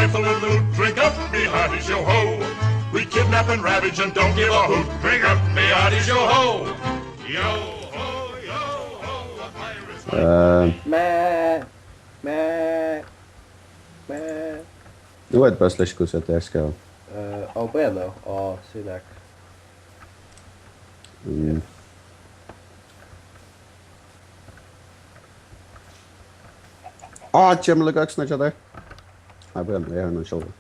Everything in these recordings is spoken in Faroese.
rifle and loot. Drink up, me hearties, yo ho. We kidnap and ravage and don't give a hoot. Drink up, me hearties, yo ho. Yo ho, yo ho, a pirate's Meh. Du vet bara slik så att jag ska. Bueno, synak. Jämla gaxna jag där. Jag börjar jag har någon show.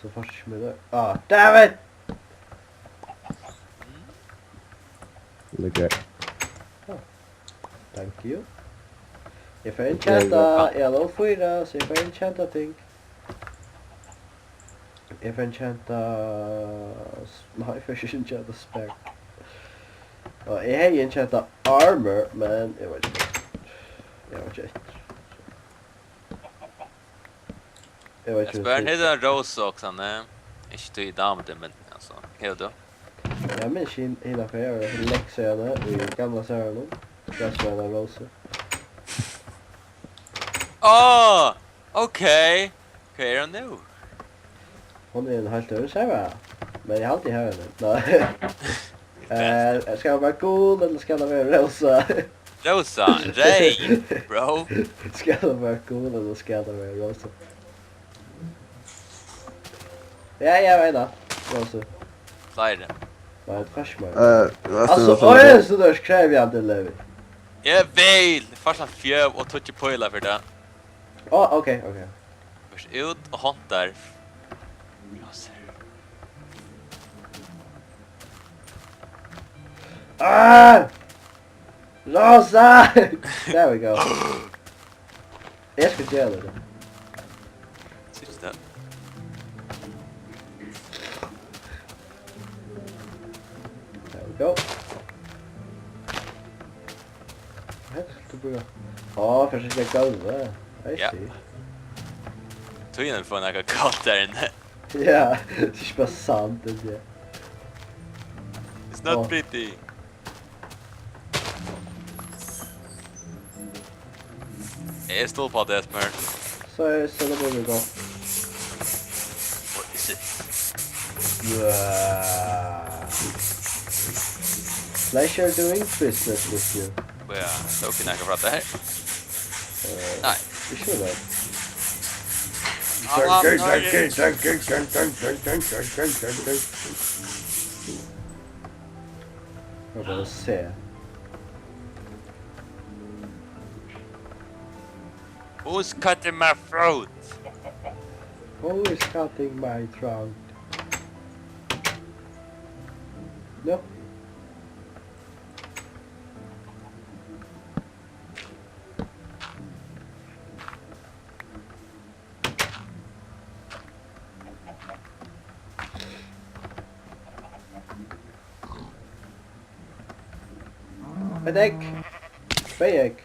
Så först med det. Damn it! Look at. Thank you. If I enchanta yellow fyra, så if I enchanta thing. If I enchanta... Nej, if I should enchanta spec. Jag har enchanta armor, men jag vet inte. Esbern heter en rose också, nej. Inte till damer men alltså. Hej då. Jag minns hela för jag läxorna i gamla serien. Gasvärda roser. Okej. Vad är det nu? Hon är en halvt över sig va? Men jag har alltid hört henne. Nej. Ska jag vara cool eller ska det vara rosa? Rosa, rain, bro. Ska det vara cool eller ska det vara rosa? Ja, jag vet inte. Rosa. Säg det. Vad är det färsmör? Alltså, så där skrev jag inte Levi. Jag vill! Första fjöv och touch på hela för det. Okej. Först ut och hontar. Rosa! There we go. Jag ska göra det. Sista. There we go. Först ska jag gå där. I see. Tog in för några gott där inne. Ja, det är bara sant det. It's not pretty. Jag är stolt på det, Esbern. Så det borde gå. What is it? Pleasure doing business with you. Ja, så kan jag prata här. Nej. Vi kör det. Jag bara se. Who's cutting my throat? Who is cutting my throat? No. Ett ägg. 2 ägg.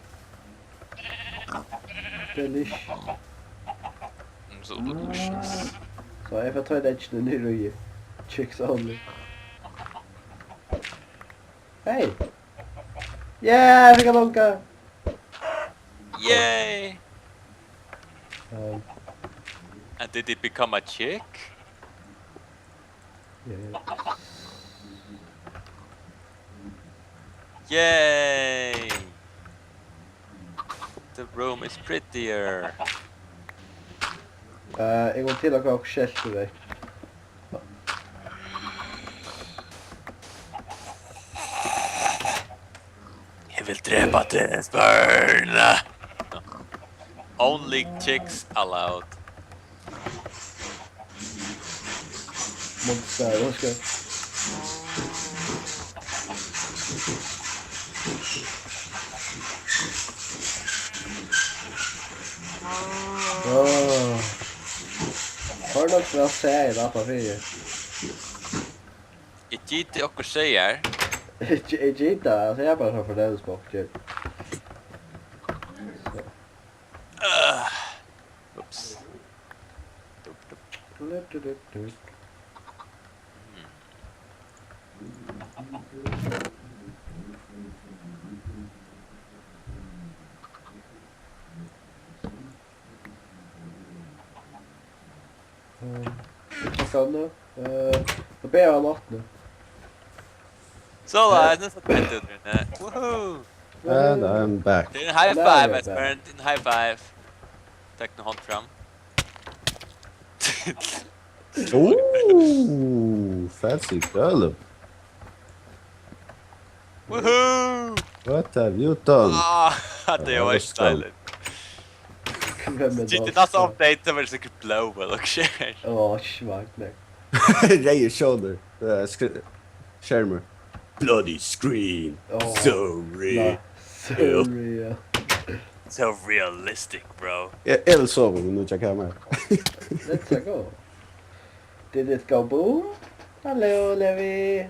Delish. So delicious. Så jag får ta ett ägg nu nu. Chicks only. Hej! Yeah, jag fick en lonka! Yay! And did it become a chick? Yeah. Yay! The room is prettier. En gång till och jag skällt dig. Jag vill dräpa dig, Esbern! Only chicks allowed. Monster, vad ska jag? Har du något för att säga i detta video? Ett gitt och säger. Gita, alltså jag bara har för den smak. Oops. Vad ska nu? Då ber jag något nu. Så là, nu så pent ut den. Woohoo! And I'm back. Det är en high five, Esbern. Det är en high five. Tack nu hand fram. Ooh, fancy girl. Woohoo! What have you done? Det var styligt. Vem är Inte nästa update så var det säkert blå eller okej. Svart nej. Ray shoulder. Skärmar. Bloody screen. So real. Sorry. So realistic, bro. Eller så men nu checkar jag med. Let's go. Did it go boom? Hello, Levi.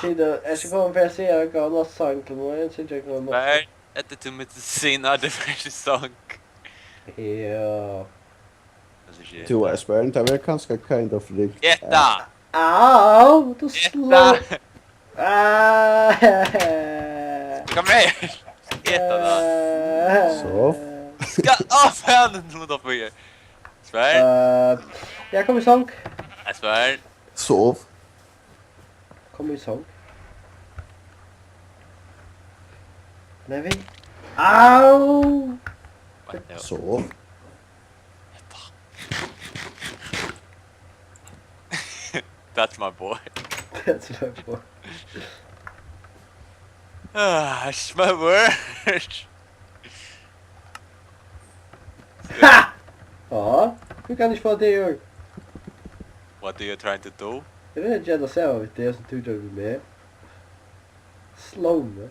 See the Essy kommer för att se jag gav något sång till mig. Så jag gav något. Men, efter 2 minuter senare, det var sång. Ja. To Esbern, det var kanske kind of rigged. Etta! Au! Du slår! Kom här! Etta då. Så. Fan! Nu då för er. Esbern! Jag kommer i sång. Esbern! Sov. Kommer i sång. Levi. Au! Sov. That's my boy. That's my boy. That's my word. Ha! Ja, hur kan du få det gör? What are you trying to do? Jag vet inte jag säga vad det är som du gör med. Slow me.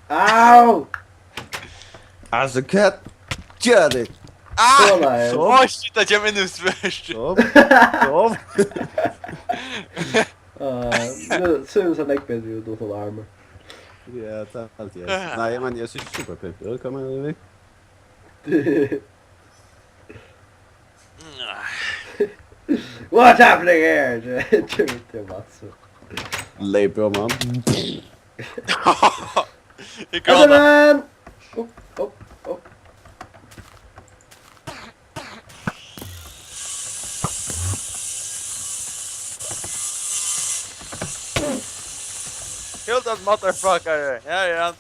Au! As a cat. Gör det. Kolla här. Oh shit, jag kommer nu först. Sov. Sov. Nu ser ut som läckbädd ju då till armor. Ja, det är allt jag. Nej, men jag syns superpimp. Jag kommer Levi. What's happening here? Det är inte Mats. Lay bra man. Esbern! Upp. Kill that motherfucker! Ja!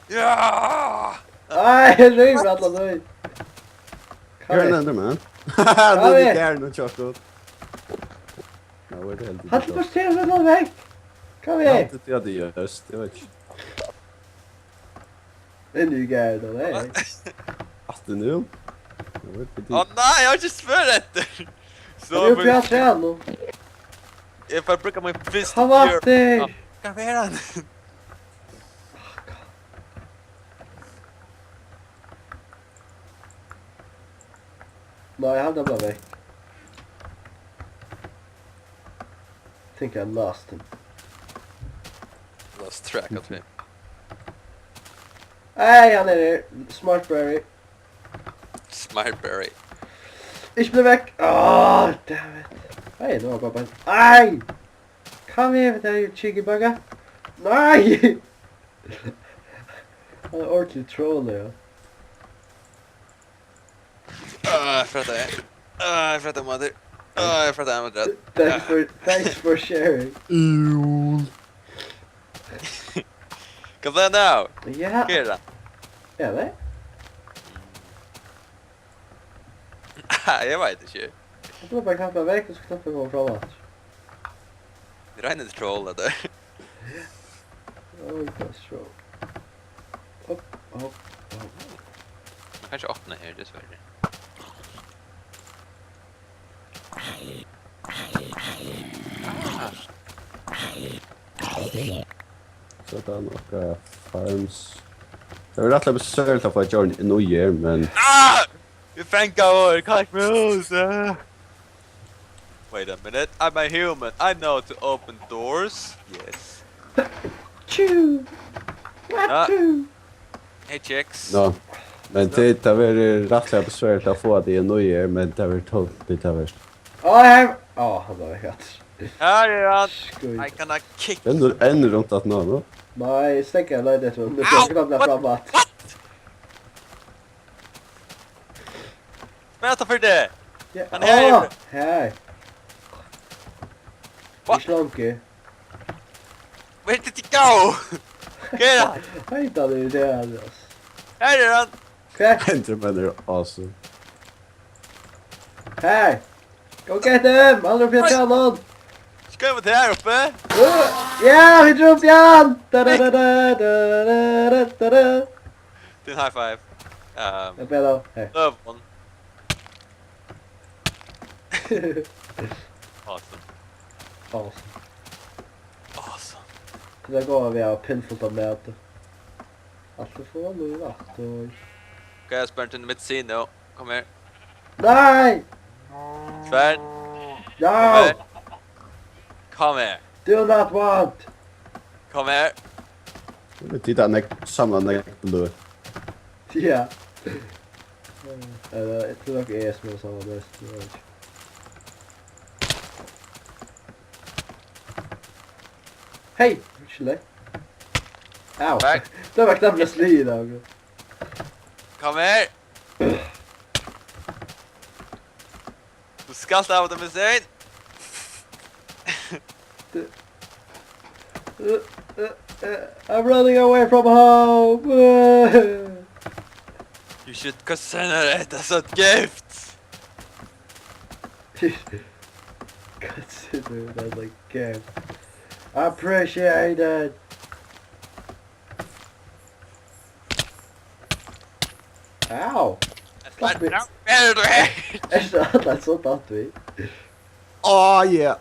Ja! Nej, jag river alla nu. You're an Enderman. Haha, du är no chocolate. Ja, vad är det helt? Han får se med någon väg. Kom igen. Ja, det gör just. Jag vet inte. Det är ny gärd då, nej. Afternoon. Åh nej, jag har just förrätter! Han är uppe i hans träd. If I break my fist Han var det. Kom här han! Nej, han är bara väck. Think I lost him. Lost track of him. Nej, han är där. Smartberry. Smartberry. Ich blev väck. Damn it. Nej, nu har jag bara... Aj! Kom igen, det är ju chiggybugga. Nej! Han är ordentligt troll, ja. Jag fattar det. Jag fattar mother. Jag fattar jag var Thanks for sharing. Kom där nu! Ja. Kira. Eller? Jag vet inte. Jag tror bara knappa väck och så knappa gå framåt. Det regnar inte troll där. That's true. Upp. Man kanske öppnar här dessvärre. Så det är några farms. Jag vill rättla besökt att få ett journey i New Year, men... You thank God, catch me loose. Wait a minute, I'm a human. I know to open doors. Yes. Chew! What to? Hey chicks. No. Men det har varit rättla besökt att få det i New Year, men det har varit tomt lite av värst. Han var väckat. Här är han. Skoj. I cannot kick. Ändå ännu runt att nå, no? Nej, stäcker jag löjdet om det får knappa framåt. Vänta för det. Ja. Han är här. Här. Va? Vi slunker. Where did he go? Get out. Jag hittade ju det alltså. Här är han. Okej. Enderman är awesome. Här. Go get him! Han drar upp kanon. Ska jag vara till här uppe? Ja, vi drar upp igen! Din high five. Jag spelar. Här. Love one. Awesome. Awesome. Awesome. Så där går vi av pinnfullt av möte. Alltså får man nu vatten. Okej, Esbern till medicin nu. Kom här. Nej! Svärd. No! Kom här. Do not want! Kom här. Titta, samla näckblå. Ja. Jag tror nog är som samma bäst. Hej! Ursäkta. Au! Back. Det var knappt jag sly idag. Kom här. Du ska ta av dem med sig. I'm running away from home! You should consider it as a gift. Consider it as a gift. Appreciate it! Ow! Esbern, no. Better to hate. That's så tatt vi. Yeah!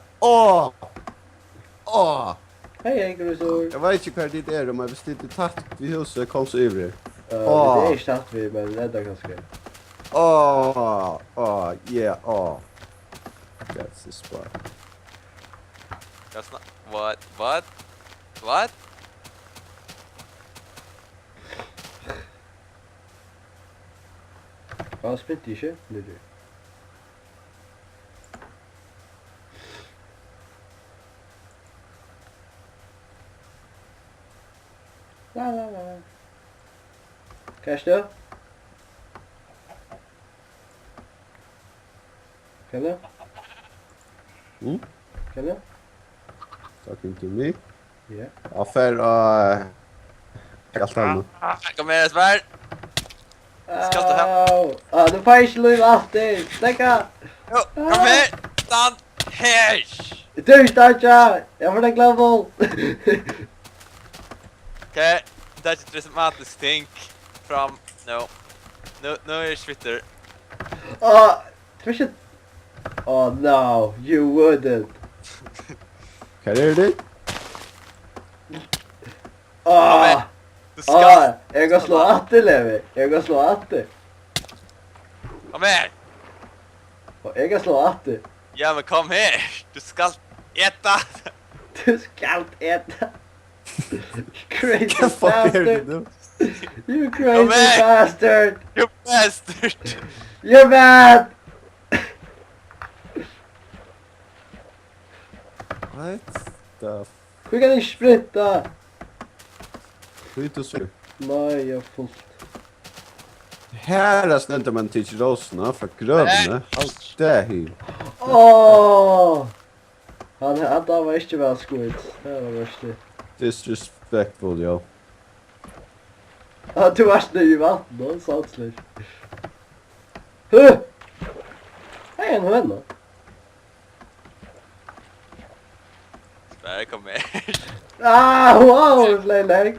Hej Engelresor! Jag vet inte vad det är, men hvis det inte tatt vid huset kom så ivrig. Det är inte tatt vi, men det är ganska. Yeah. That's the spot. That's not... What? Ja, spint inte. Det är du. La. Cash då? Kalle? Kalle? Talking to me. Ja. Affär allt annat. Kom här, Esbern. Ska ta hem. Du får inte lura alltid. Stäcka! Jo, kom här. Stann här. Du startar! Jag får den glömma. Okej, det är ett dramatiskt think from... No. Nu är det Twitter. Oh no, you wouldn't. Kan är det? Du ska... Jag går slå atte, Levi. Jag går slå atte. Kom här. Jag går slå atte. Ja, men kom här. Du ska äta. Du ska äta. Crazy Vad är det bastard. nu? You crazy bastard. You bastard. You're bad. What the Hur kan ni spritta? Skit och så. Nej, jag får... Här är snänt man till rosorna för grövna. Allt det här. Han var inte väl skuid. Det var värst det. Disrespectful, yo. Du varst nu i vatten då, satsligt. Hej, en vän då. Spär, kom här. Wow, lägg.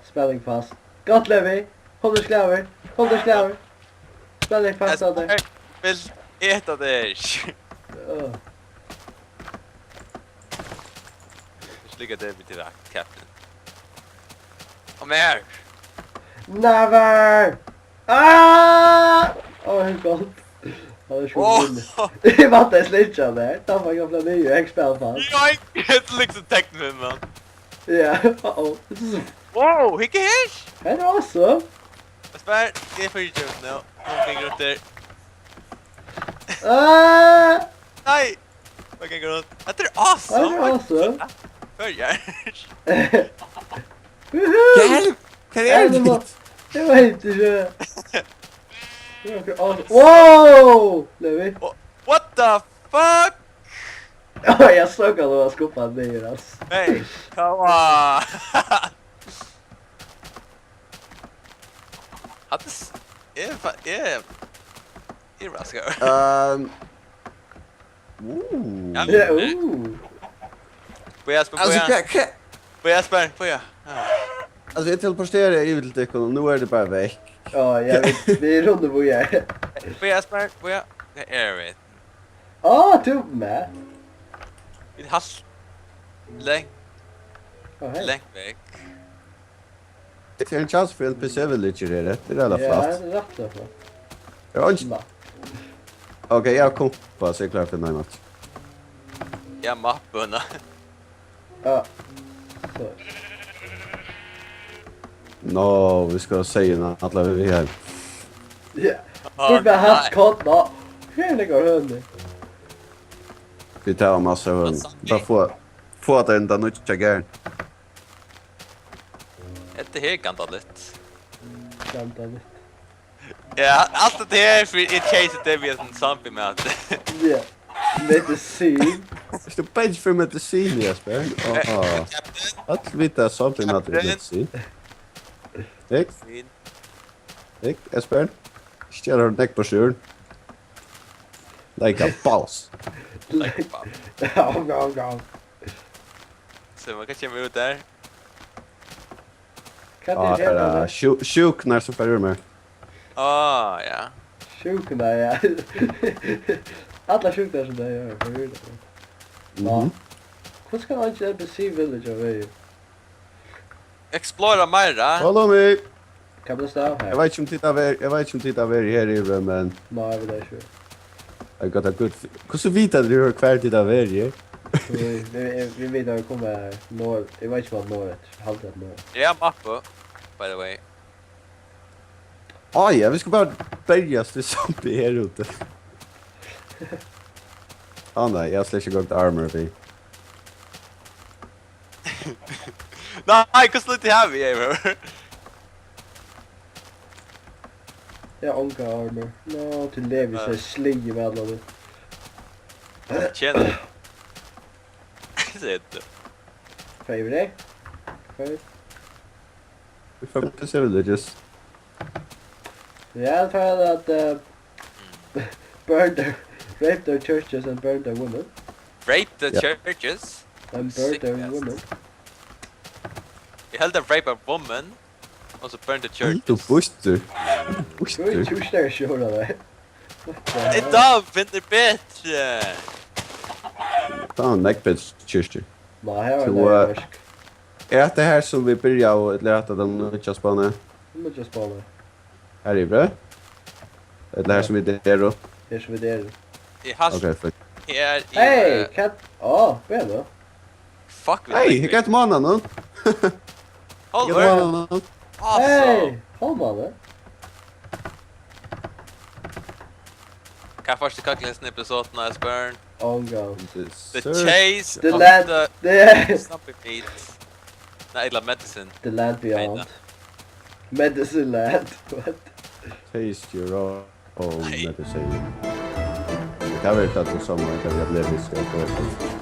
Spänning fast. Gott, Levi. Håll dig skläver. Spänning fast av dig. Jag vill äta dig. Ligga där vid till captain. Kom här. Never! Hur gott. Han är så det var inte slitcha där. Ta för gamla nya expel fast. Jag är inte liksom tecknat med man. Ja, This is Wow, hicka hish! det är awesome. Spär, det är för joke nu. Någonting runt där. Nej! Vad kan gå runt? Det är awesome! Det är awesome. Börjar. Hjälp! Kan det är det? Det var inte så. Wow! Levi. What the fuck? Ja, jag såg att du har skoppat ner alltså. Hey, come on! Hattis... Raskar. Ooh. Ja, Får jag Esbern, Alltså, får jag Esbern, får jag? alltså jag teleporterar över till dig och nu är det bara väck. Ja, jag vet. Vi är runt och bojar. Får jag Esbern, får jag? Jag är vet. Du med. Vid hast... Längt Hej. väck. Det är en chans för en PC-villager är det. Det är alla Ja, fast. rätt därför. Jag inte. Okej, jag kom på så jag är klar för den här match. Jag mappuna. Ja. Så. No, vi ska säga alla vi här. Ja. Bort med havskottna. Hur det går hund. Vi tar en massa hund. Bara få att ända nutcha gärn. Det här kan ta lite. Vänta lite. Ja, allt det här för ett case det blir en Sombi med att... Ja. Medicin. Är det page för medicin, Esbern? Att vita something med medicin. Ik, Esbern. Stjäller du näck på sjuren? Like a boss. Ja. Så man kan komma ut där. Kan Ja, det göra det är sjuknar som färger med. Ja. sjukorna, ja. Alla sjuknar som det gör. För hur det. Ja. Hur ska man inte NPC village av er? Explora Myra. Follow me! Kan man stå här? Jag vet inte om titta av er här i rummet, men... Nej, jag vet inte. I got a good... Hur så vet att du har kvar titta av er här? Vi vet att vi kommer norr. Jag vet inte vad norret. Halvt norr. Jag mappar, by the way. Ja, vi ska bara bärgas till Sombi här ute. Nej, jag släcker igång till armor vi. Nej, hur slutar det här vi är? Jag ångar armor. Till Levi så slig med alla det. Tjena. Säg det. Favorite? Vi får inte se villages. Jag tror att rape their churches and burn their women. Rape the churches. And burn their women. You held a rape a woman. Also burn the church. Du puster. Hur är det köra där? Idag vinner bättre. Ta en neckbeds kyrster. Nej, här var det värsk. Är det här som vi börjar och lära den nya spanen? Nu måste jag spana. Här är det. Det här som vi det då. Det är som det är. I hast. Okej, fuck. Här Hej, katt. Ja, vad är det? Fuck. Hej, jag kan inte mana någon. Hold Jag on. kan inte mana någon. Awesome. Hej, håll man det. Kan först kalla den episoden av Esbern. Ongo. The chase The of land. the Sombi meat. Nej, illa medicine. The land beyond. Kinda. Medicine land. What? Taste your own medicine. Det kan vara att det som man kan bli ska på.